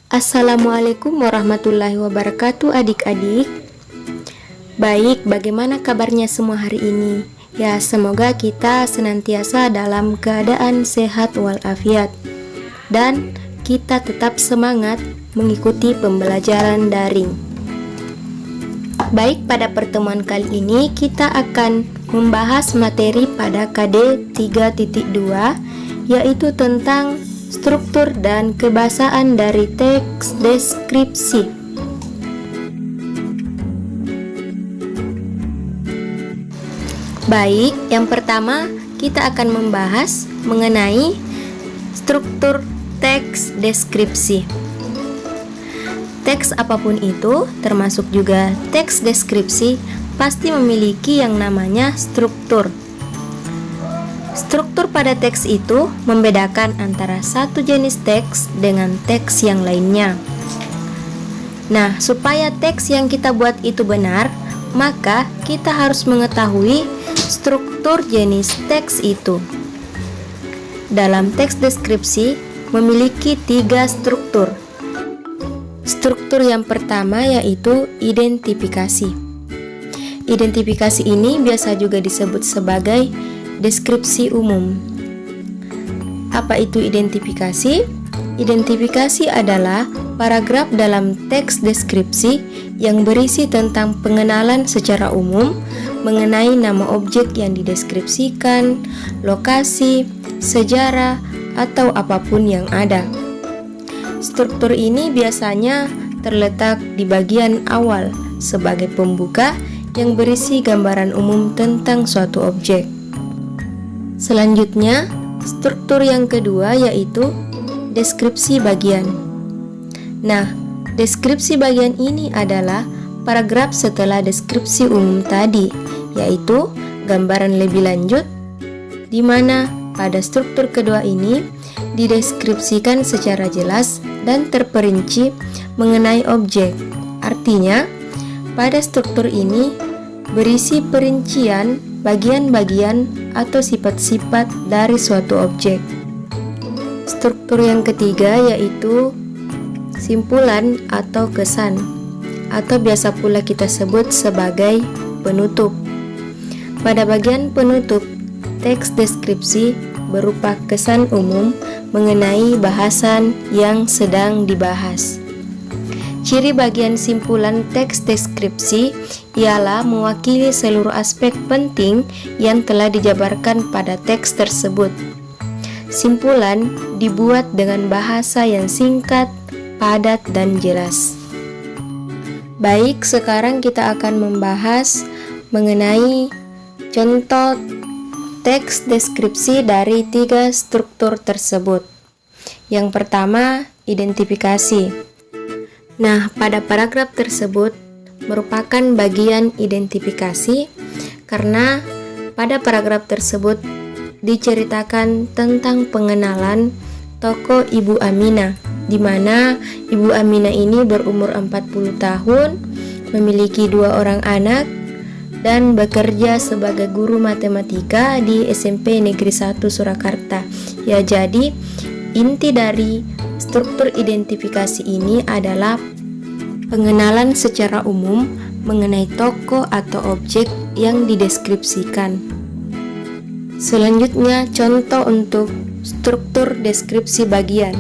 Assalamualaikum warahmatullahi wabarakatuh adik-adik. Baik, bagaimana kabarnya semua hari ini? Ya, semoga kita senantiasa dalam keadaan sehat walafiat dan kita tetap semangat mengikuti pembelajaran daring. Baik, pada pertemuan kali ini kita akan membahas materi pada KD 3.2, yaitu tentang struktur dan kebahasaan dari teks deskripsi. Baik, yang pertama kita akan membahas mengenai struktur teks deskripsi. Teks apapun itu, termasuk juga teks deskripsi, pasti memiliki yang namanya struktur. Struktur pada teks itu membedakan antara satu jenis teks dengan teks yang lainnya. Nah, supaya teks yang kita buat itu benar, maka kita harus mengetahui struktur jenis teks itu. Dalam teks deskripsi memiliki 3 struktur. Struktur yang pertama yaitu identifikasi. Identifikasi ini biasa juga disebut sebagai deskripsi umum. Apa itu identifikasi? Identifikasi adalah paragraf dalam teks deskripsi yang berisi tentang pengenalan secara umum mengenai nama objek yang dideskripsikan, lokasi, sejarah, atau apapun yang ada. Struktur ini biasanya terletak di bagian awal sebagai pembuka yang berisi gambaran umum tentang suatu objek. Selanjutnya, struktur yang kedua yaitu deskripsi bagian. Nah, deskripsi bagian ini adalah paragraf setelah deskripsi umum tadi, yaitu gambaran lebih lanjut, di mana pada struktur kedua ini dideskripsikan secara jelas dan terperinci mengenai objek. Artinya, pada struktur ini berisi perincian bagian-bagian atau sifat-sifat dari suatu objek. Struktur yang ketiga yaitu simpulan atau kesan, atau biasa pula kita sebut sebagai penutup. Pada bagian penutup, teks deskripsi berupa kesan umum mengenai bahasan yang sedang dibahas. Ciri bagian simpulan teks deskripsi ialah mewakili seluruh aspek penting yang telah dijabarkan pada teks tersebut. Simpulan dibuat dengan bahasa yang singkat, padat, dan jelas. Baik, sekarang kita akan membahas mengenai contoh teks deskripsi dari 3 struktur tersebut. Yang pertama, identifikasi. Nah, pada paragraf tersebut merupakan bagian identifikasi karena pada paragraf tersebut diceritakan tentang pengenalan tokoh Ibu Aminah, di mana Ibu Aminah ini berumur 40 tahun, memiliki 2 orang anak, dan bekerja sebagai guru matematika di SMP Negeri 1 Surakarta. Ya, jadi inti dari struktur identifikasi ini adalah pengenalan secara umum mengenai tokoh atau objek yang dideskripsikan. Selanjutnya, contoh untuk struktur deskripsi bagian.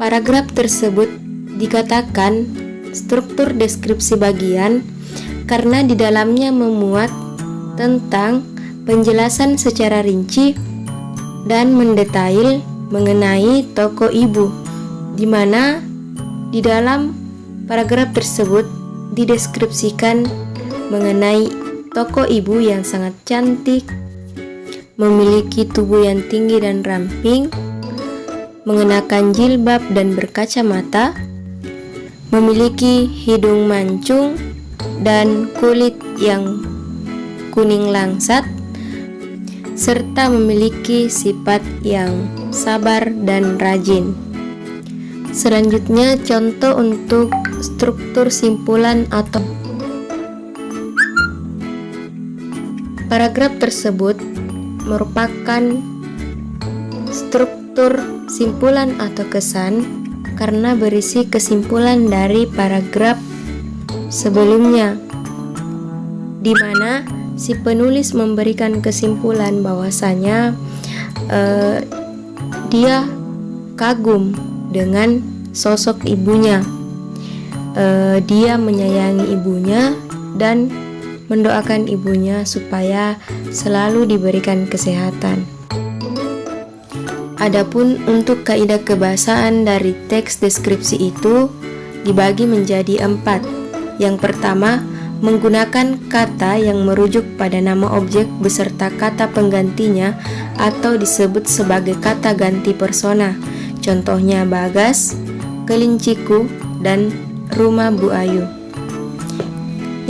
Paragraf tersebut dikatakan struktur deskripsi bagian karena di dalamnya memuat tentang penjelasan secara rinci dan mendetail mengenai tokoh ibu, di mana di dalam paragraf tersebut dideskripsikan mengenai tokoh ibu yang sangat cantik, memiliki tubuh yang tinggi dan ramping, mengenakan jilbab dan berkacamata, memiliki hidung mancung dan kulit yang kuning langsat, serta memiliki sifat yang sabar dan rajin. Selanjutnya, contoh untuk struktur simpulan atau paragraf tersebut merupakan struktur simpulan atau kesan karena berisi kesimpulan dari paragraf sebelumnya, di mana si penulis memberikan kesimpulan bahwasanya dia kagum dengan sosok ibunya. Dia menyayangi ibunya dan mendoakan ibunya supaya selalu diberikan kesehatan. Adapun untuk kaidah kebahasaan dari teks deskripsi itu dibagi menjadi 4. Yang pertama, menggunakan kata yang merujuk pada nama objek beserta kata penggantinya atau disebut sebagai kata ganti persona. Contohnya Bagas, kelinciku, dan rumah Bu Ayu.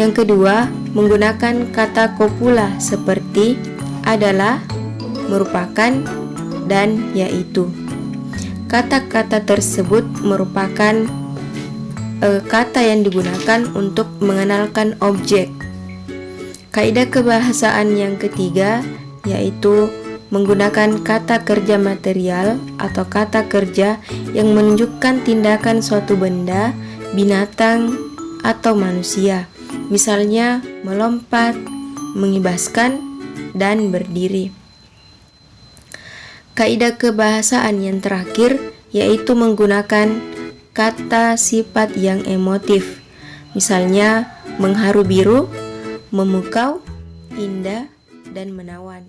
Yang kedua, menggunakan kata kopula seperti adalah, merupakan, dan yaitu. Kata-kata tersebut merupakan kata yang digunakan untuk mengenalkan objek. Kaidah kebahasaan yang ketiga yaitu menggunakan kata kerja material atau kata kerja yang menunjukkan tindakan suatu benda, binatang, atau manusia. Misalnya melompat, mengibaskan, dan berdiri. Kaidah kebahasaan yang terakhir yaitu menggunakan kata sifat yang emotif. Misalnya mengharu biru, memukau, indah, dan menawan.